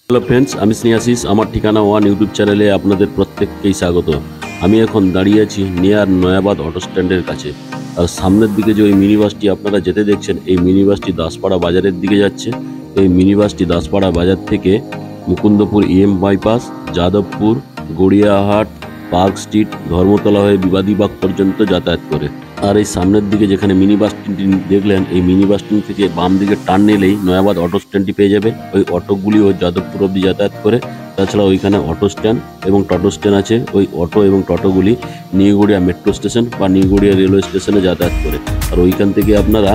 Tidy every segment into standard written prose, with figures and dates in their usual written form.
Hello friends, আমি স্নেহাশিস। আমার ঠিকানা ওয়ান ইউটিউব চ্যানেলে আপনাদের প্রত্যেককেই স্বাগত। আমি এখন দাঁড়িয়ে আছি নিয়ার নয়াবাদ অটো স্ট্যান্ডের কাছে। আর সামনের দিকে যে ওই মিনি বাসটি আপনারা যেতে দেখছেন, এই মিনি বাসটি দাসপাড়া বাজারের দিকে যাচ্ছে। এই মিনি বাসটি দাসপাড়া বাজার থেকে Mukundapur bypass, Jadavpur, Gariahat, park street, Dharmatala হয়ে বিবাদীবাগ পর্যন্ত যাতায়াত করে। আর এই সামনের দিকে যেখানে মিনি বাস স্ট্যান্ডটি দেখলেন, এই মিনি বাস স্ট্যান্ড থেকে বাম দিকে টার্ন নিলেই নয়াবাদ অটো স্ট্যান্ডটি পেয়ে যাবে। ওই অটোগুলিও যাদবপুর অবধি যাতায়াত করে। তাছাড়া ওইখানে অটো স্ট্যান্ড এবং টোটো স্ট্যান্ড আছে। ওই অটো এবং টোটোগুলি নিউগড়িয়া মেট্রো স্টেশন বা নিউগড়িয়া রেলওয়ে স্টেশনে যাতায়াত করে। আর ওইখান থেকে আপনারা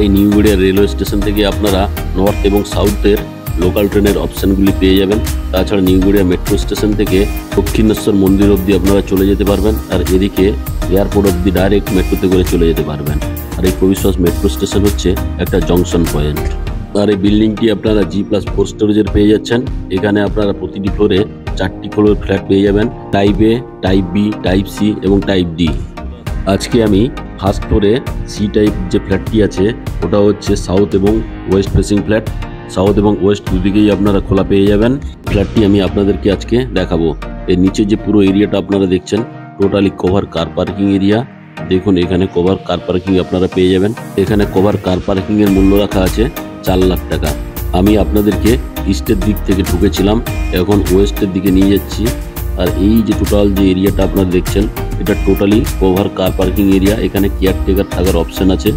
এই নিউগড়িয়া রেলওয়ে স্টেশন থেকে আপনারা নর্থ এবং সাউথের লোকাল ট্রেনের অপশানগুলি পেয়ে যাবেন। তাছাড়া নিউগড়িয়া মেট্রো স্টেশন থেকে দক্ষিণেশ্বর মন্দির অবধি আপনারা চলে যেতে পারবেন। আর এদিকে এয়ারপোর্ট অবধি ডাইরেক্ট মেট্রোতে করে চলে যেতে পারবেন। আর এই কবিশ্বাস মেট্রো স্টেশন হচ্ছে একটা জংশন পয়েন্ট। আর এই বিল্ডিংটি আপনারা G+4 স্টোরেজের পেয়ে যাচ্ছেন। এখানে আপনারা প্রতিটি ফ্লোরে 4টি ফ্লোর ফ্ল্যাট পেয়ে যাবেন, টাইপ এ, টাইপ বি, টাইপ সি এবং টাইপ ডি। আজকে আমি ফার্স্ট ফ্লোরে সি টাইপ যে ফ্ল্যাটটি আছে, ওটা হচ্ছে সাউথ এবং ওয়েস্ট ফেসিং ফ্ল্যাট। সাউথ এবং ওয়েস্ট দুদিকেই আপনারা খোলা পেয়ে যাবেন। ফ্ল্যাটটি আমি আপনাদেরকে আজকে দেখাবো। এর নিচে যে পুরো এরিয়াটা আপনারা দেখছেন, totally cover car parking area. দেখুন, এখানে কভার কার পার্কিং আপনারা পেয়ে যাবেন। এখানে কভার কার পার্কিং এর মূল্য রাখা আছে 4 লাখ টাকা। আমি আপনাদেরকে ইস্টের দিক থেকে ঢুকেছিলাম, এখন ওয়েস্টের দিকে নিয়ে যাচ্ছি। আর এই যে টোটাল যে এরিয়াটা আপনারা দেখছেন, এটা totally cover car parking area. এখানে কেয়ারটেকার থাকার অপশন আছে।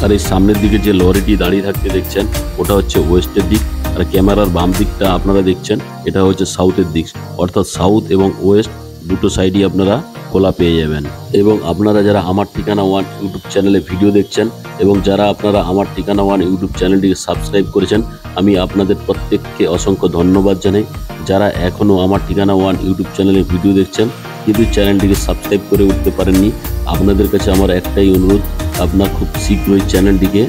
আর এই সামনের দিকে যে লরিটি দাঁড়িয়ে থাকতে দেখছেন, ওটা হচ্ছে ওয়েস্টের দিক। আর ক্যামেরার বাম দিকটা আপনারা দেখছেন, এটা হচ্ছে সাউথের দিক। অর্থাৎ সাউথ এবং ওয়েস্ট দুটো সাইডই আপনারা খোলা পেয়ে যাবেন। এবং আপনারা যারা আমার ঠিকানা ওয়ান ইউটিউব চ্যানেলে ভিডিও দেখছেন এবং যারা আপনারা আমার ঠিকানা ওয়ান ইউটিউব চ্যানেলটিকে সাবস্ক্রাইব করেছেন, আমি আপনাদের প্রত্যেককে অসংখ্য ধন্যবাদ জানাই। যারা এখনও আমার ঠিকানা ওয়ান ইউটিউব চ্যানেলে ভিডিও দেখছেন কিন্তু চ্যানেলটিকে সাবস্ক্রাইব করে উঠতে পারেননি, আপনাদের কাছে আমার একটাই অনুরোধ, আপনার খুব শীঘ্রই চ্যানেলটিকে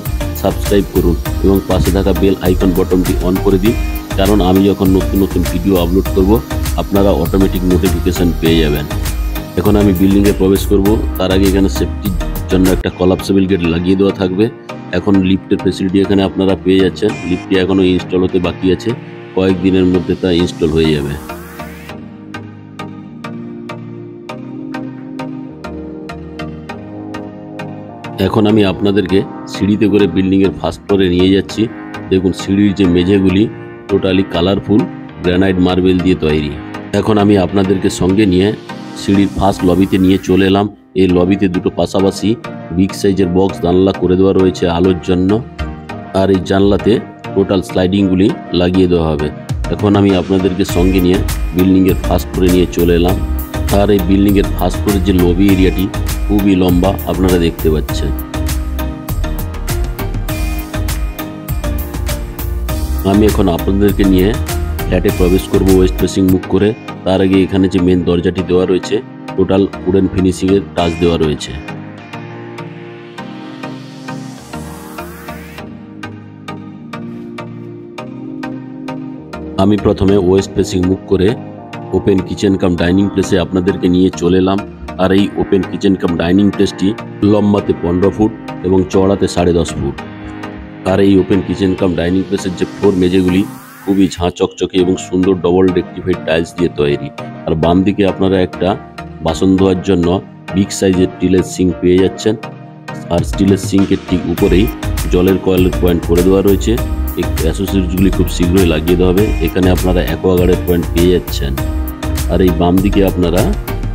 সাবস্ক্রাইব করুন এবং পাশে থাকা বেল আইকন বটনটি অন করে দিন। কারণ আমি যখন নতুন নতুন ভিডিও আপলোড করব, আপনারা অটোমেটিক নোটিফিকেশান পেয়ে যাবেন। এখন আমি বিল্ডিংয়ে প্রবেশ করব। তার আগে এখানে সেফটির জন্য একটা কলাপসেবল গেট লাগিয়ে দেওয়া থাকবে। এখন লিফটের ফেসিলিটি এখানে আপনারা পেয়ে যাচ্ছেন। লিফটটি এখনও ইনস্টল হতে বাকি আছে, কয়েকদিনের মধ্যে তা ইনস্টল হয়ে যাবে। এখন আমি আপনাদেরকে সিঁড়িতে করে বিল্ডিংয়ের ফার্স্ট ফ্লোরে নিয়ে যাচ্ছি। দেখুন, সিঁড়ির যে মেঝেগুলি টোটালি কালারফুল গ্রানাইট মার্বেল দিয়ে তৈরি। এখন আমি আপনাদেরকে সঙ্গে নিয়ে সিঁড়ির ফার্স্ট লবিতে নিয়ে চলে এলাম। এই লবিতে দুটো পাশাপাশি বিগ সাইজের বক্স জানলা করে দেওয়া রয়েছে আলোর জন্য। আর এই জানলাতে টোটাল স্লাইডিংগুলি লাগিয়ে দেওয়া হবে। এখন আমি আপনাদেরকে সঙ্গে নিয়ে বিল্ডিংয়ের ফার্স্ট ফ্লোরে নিয়ে চলে এলাম। আর এই বিল্ডিংয়ের ফার্স্ট ফ্লোরের যে লবি এরিয়াটি খুবই লম্বা, আপনারা দেখতে পাচ্ছেন। আমি এখন আপনাদেরকে নিয়ে ফ্ল্যাটে প্রবেশ করব ওয়েস্ট ফেসিং মুখ করে। তার আগে এখানে যে মেন দরজাটি দেওয়া রয়েছে, টোটাল উডেন ফিনিশিংয়ের টাচ দেওয়া রয়েছে। আমি প্রথমে ওয়েস্ট ফেসিং মুখ করে ওপেন কিচেন কাম ডাইনিং প্লেসে আপনাদেরকে নিয়ে চলে এলাম। আর এই ওপেন কিচেন কাম ডাইনিং প্লেসটি লম্বাতে 15 ফুট এবং চওড়াতে 10.5 ফুট। আর এই ওপেন কিচেন কাম ডাইনিং প্লেসের যে ফ্লোর মেঝেগুলি খুবই ঝাঁ চকচকে এবং সুন্দর ডবল রেক্টিফাইড টাইলস দিয়ে তৈরি। আর বাম দিকে আপনারা একটা বাসন ধোয়ার জন্য বিগ সাইজের স্টিলের সিঙ্ক পেয়ে যাচ্ছেন। আর স্টিলের সিঙ্কের ঠিক উপরেই জলের কয়েলের পয়েন্ট করে দেওয়া রয়েছে। এই অ্যাসোসিয়েটসগুলি খুব শীঘ্রই লাগিয়ে দেওয়া হবে। এখানে আপনারা অ্যাকোয়াগার্ডের পয়েন্ট পেয়ে যাচ্ছেন। আর এই বাম দিকে আপনারা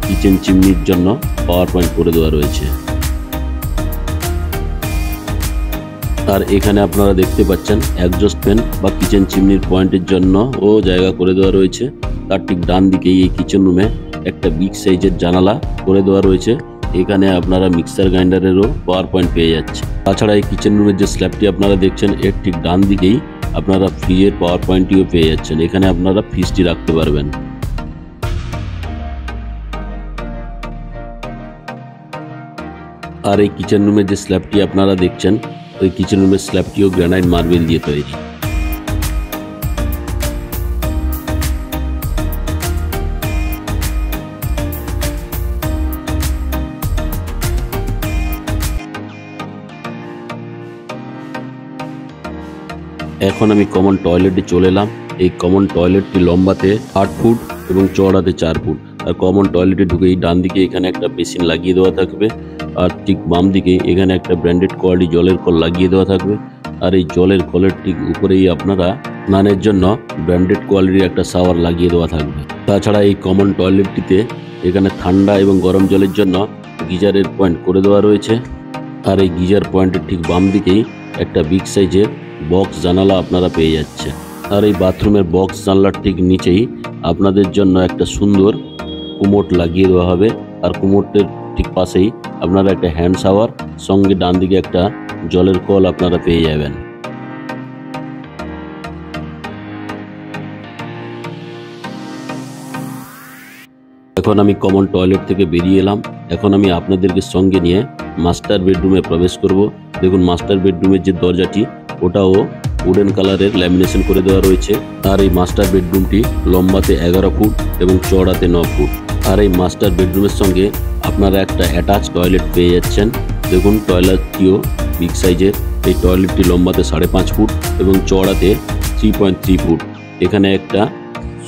কিচেন চিমনির জন্য পাওয়ার পয়েন্ট করে দেওয়া রয়েছে। আর এখানে আপনারা দেখতে পাচ্ছেন এক্সজস্ট ফ্যান বা কিচেন চিমনির পয়েন্টের জন্য ও জায়গা করে দেওয়া রয়েছে। তার ঠিক ডান দিকে এই কিচেন রুমে একটা বিগ সাইজের জানালা করে দেওয়া রয়েছে। এখানে আপনারা মিক্সার গ্রাইন্ডারেরও পাওয়ার পয়েন্ট পেয়ে যাচ্ছে। তাছাড়া এই কিচেন রুমের যে স্ল্যাবটি আপনারা দেখছেন, এর ঠিক ডান দিকেই আপনারা ফ্রিজের পাওয়ার পয়েন্টটিও পেয়ে যাচ্ছেন। এখানে আপনারা ফ্রিজটি রাখতে পারবেন। আর এই কিচেন রুমের যে স্ল্যাবটি আপনারা দেখছেন, ওই কিচেন রুমের স্ল্যাবটিও গ্রানাইট মার্বেল দিয়ে তৈরি। এখন আমি কমন টয়লেটে চলে এলাম। এই কমন টয়লেটটি লম্বাতে 8 ফুট এবং চওড়াতে 4 ফুট। আর কমন টয়লেটে ঢুকে এই ডান দিকে এখানে একটা বেসিন লাগিয়ে দেওয়া থাকবে, আর ঠিক বাম দিকে এখানে একটা ব্র্যান্ডেড কোয়ালিটি জলের কল লাগিয়ে দেওয়া থাকবে। আর এই জলের কলের ঠিক উপরেই আপনারা স্নানের জন্য ব্র্যান্ডেড কোয়ালিটির একটা শাওয়ার লাগিয়ে দেওয়া থাকবে। তাছাড়া এই কমন টয়লেটটিতে এখানে ঠান্ডা এবং গরম জলের জন্য গিজারের পয়েন্ট করে দেওয়া রয়েছে। আর এই গিজার পয়েন্টের ঠিক বাম দিকেই একটা বিগ সাইজের বক্স জানালা আপনারা পেয়ে যাচ্ছে। আর এই বাথরুমের বক্স জানলার ঠিক নিচেই আপনাদের জন্য একটা সুন্দর কুমোট লাগিয়ে দেওয়া হবে। আর কুমোটের ঠিক পাশেই আপনারা একটা হ্যান্ড শাওয়ার সঙ্গে ডান দিকে একটা জলের কল আপনারা পেয়ে যাবেন। এখন আমি কমন টয়লেট থেকে বেরিয়ে এলাম। এখন আমি আপনাদেরকে সঙ্গে নিয়ে মাস্টার বেডরুমে প্রবেশ করব। দেখুন মাস্টার বেডরুমের যে দরজাটি ওটাও উডেন কালারের ল্যামিনেশন করে দেওয়া রয়েছে। আর এই মাস্টার বেডরুমটি লম্বাতে 11 ফুট এবং চওড়াতে 9 ফুট। আর এই মাস্টার বেডরুমের সঙ্গে আপনারা একটা অ্যাটাচ টয়লেট পেয়ে যাচ্ছেন। দেখুন টয়লেটটিও বিগ সাইজের। এই টয়লেটটি লম্বাতে 5.5 ফুট এবং চওড়াতে 3.3 ফুট। এখানে একটা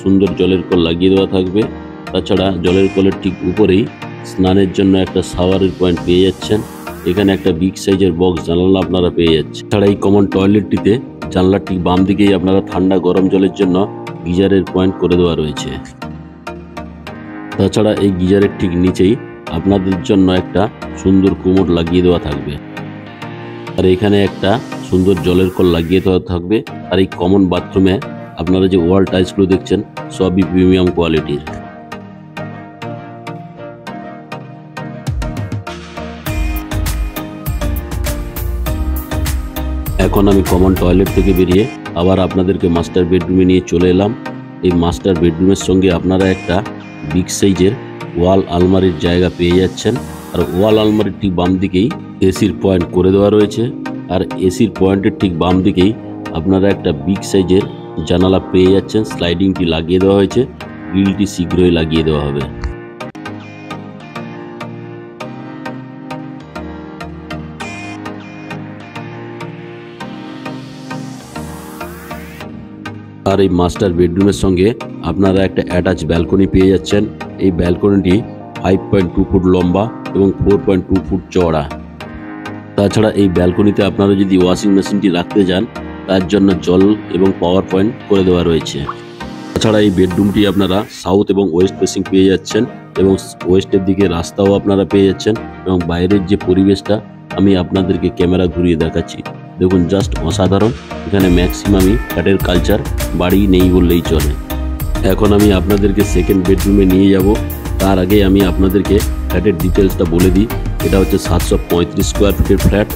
সুন্দর জলের কল লাগিয়ে দেওয়া থাকবে। তাছাড়া জলের কলের ঠিক উপরেই স্নানের জন্য একটা শাওয়ারের পয়েন্ট পেয়ে যাচ্ছেন। এখানে একটা বিগ সাইজের বক্স জানালা আপনারা পেয়ে যাচ্ছেন। তাছাড়া এই কমন টয়লেটটিতে জানলার ঠিক বাম দিকেই আপনারা ঠান্ডা গরম জলের জন্য গিজারের পয়েন্ট করে দেওয়া রয়েছে। তাছাড়া এই গিজারের ঠিক নিচেই আপনাদের জন্য একটা সুন্দর কুমোট লাগিয়ে দেওয়া থাকবে। আর এখানে একটা সুন্দর জলের কল লাগিয়ে দেওয়া থাকবে। আর এই কমন বাথরুমে আপনারা যে ওয়াল টাইলসগুলো দেখছেন সবই প্রিমিয়াম কোয়ালিটির। এখন আমি কমন টয়লেট থেকে বেরিয়ে আবার আপনাদেরকে মাস্টার বেডরুমে নিয়ে চলে এলাম। এই মাস্টার বেডরুমের সঙ্গে আপনারা একটা বিগ সাইজের ওয়াল আলমারির জায়গা পেয়ে যাচ্ছেন। আর ওয়াল আলমারির ঠিক বাম দিকেই এসির পয়েন্ট করে দেওয়া রয়েছে। আর এসির পয়েন্টের ঠিক বাম দিকেই আপনারা একটা বিগ সাইজের জানালা পেয়ে যাচ্ছেন। স্লাইডিংটি লাগিয়ে দেওয়া হয়েছে, গ্রিলটি শীঘ্রই লাগিয়ে দেওয়া হবে। আর এই মাস্টার বেডরুমের সঙ্গে আপনারা একটা অ্যাটাচ ব্যালকনি পেয়ে যাচ্ছেন। এই ব্যালকনিটি 5.2 ফুট লম্বা এবং 4.2 ফুট চওড়া। তাছাড়া এই ব্যালকনিতে আপনারা যদি ওয়াশিং মেশিনটি রাখতে যান তার জন্য জল এবং পাওয়ার পয়েন্ট করে দেওয়া রয়েছে। তাছাড়া এই বেডরুমটি আপনারা সাউথ এবং ওয়েস্ট ফেসিং পেয়ে যাচ্ছেন এবং ওয়েস্টের দিকে রাস্তাও আপনারা পেয়ে যাচ্ছেন। এবং বাইরের যে পরিবেশটা আমি আপনাদেরকে ক্যামেরা ঘুরিয়ে দেখাচ্ছি। দেখুন জাস্ট অসাধারণ। এখানে ম্যাক্সিমামই ফ্ল্যাটের কালচার, বাড়ি নেই বললেই চলে। এখন আমি আপনাদেরকে সেকেন্ড বেডরুমে নিয়ে যাব। তার আগে আমি আপনাদেরকে ফ্ল্যাটের ডিটেলসটা বলে দিই। এটা হচ্ছে 735 স্কোয়ার ফিটের ফ্ল্যাট।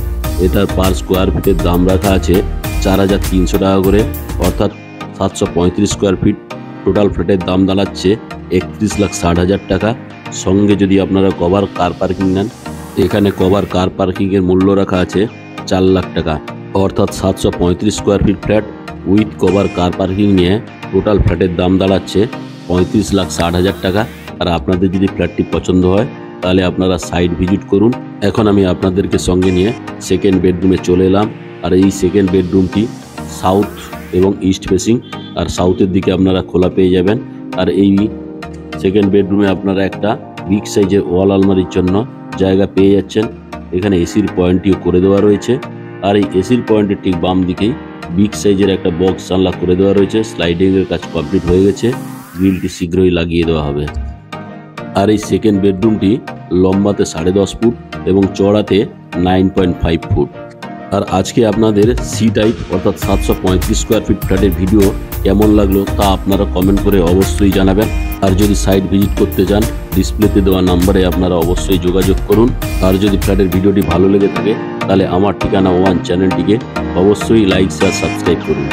এটার পার স্কোয়ার ফিটের দাম রাখা আছে 4,300 টাকা করে, অর্থাৎ 735 স্কোয়ার ফিট টোটাল ফ্ল্যাটের দাম দাঁড়াচ্ছে 31,60,000 টাকা। সঙ্গে যদি আপনারা কভার কার পার্কিং নেন, এখানে কভার কার পার্কিংয়ের মূল্য রাখা আছে 4 লাখ টাকা, অর্থাৎ 735 square feet flat with cover car parking নিয়ে টোটাল ফ্ল্যাটের দাম দাঁড়াচ্ছে 35,60,000 টাকা। আর আপনাদের যদি ফ্ল্যাটটি পছন্দ হয় তাহলে আপনারা সাইট ভিজিট করুন। এখন আমি আপনাদেরকে সঙ্গে নিয়ে সেকেন্ড বেডরুমে চলে এলাম। আর এই সেকেন্ড বেডরুমটি সাউথ এবং ইস্ট ফেসিং, আর সাউথের দিকে আপনারা খোলা পেয়ে যাবেন। আর এই সেকেন্ড বেডরুমে আপনারা একটা বিগ সাইজের ওয়াল আলমারির জন্য জায়গা পেয়ে যাচ্ছেন। এখানে এসির পয়েন্টটিও করে দেওয়া রয়েছে। আর এই এসির পয়েন্টের ঠিক বাম দিকেই বিগ সাইজের একটা বক্স জানলা করে দেওয়া রয়েছে। স্লাইডিংয়ের কাজ কমপ্লিট হয়ে গেছে, গ্রিলটি শীঘ্রই লাগিয়ে দেওয়া হবে। আর এই সেকেন্ড বেডরুমটি লম্বাতে 10.5 ফুট এবং চওড়াতে 9.5 ফুট। আর আজকে আপনাদের সি টাইপ অর্থাৎ 735 স্কোয়ার ফিট ফ্ল্যাটের ভিডিও কেমন লাগলো তা আপনারা কমেন্ট করে অবশ্যই জানাবেন। আর যদি সাইট ভিজিট করতে চান ডিসপ্লেতে দেওয়া নাম্বারে আপনারা অবশ্যই যোগাযোগ করুন। আর যদি ফ্ল্যাটের ভিডিওটি ভালো লেগে থাকে তাহলে আমার ঠিকানা ওয়ান চ্যানেলটিকে অবশ্যই লাইক শেয়ার সাবস্ক্রাইব করুন।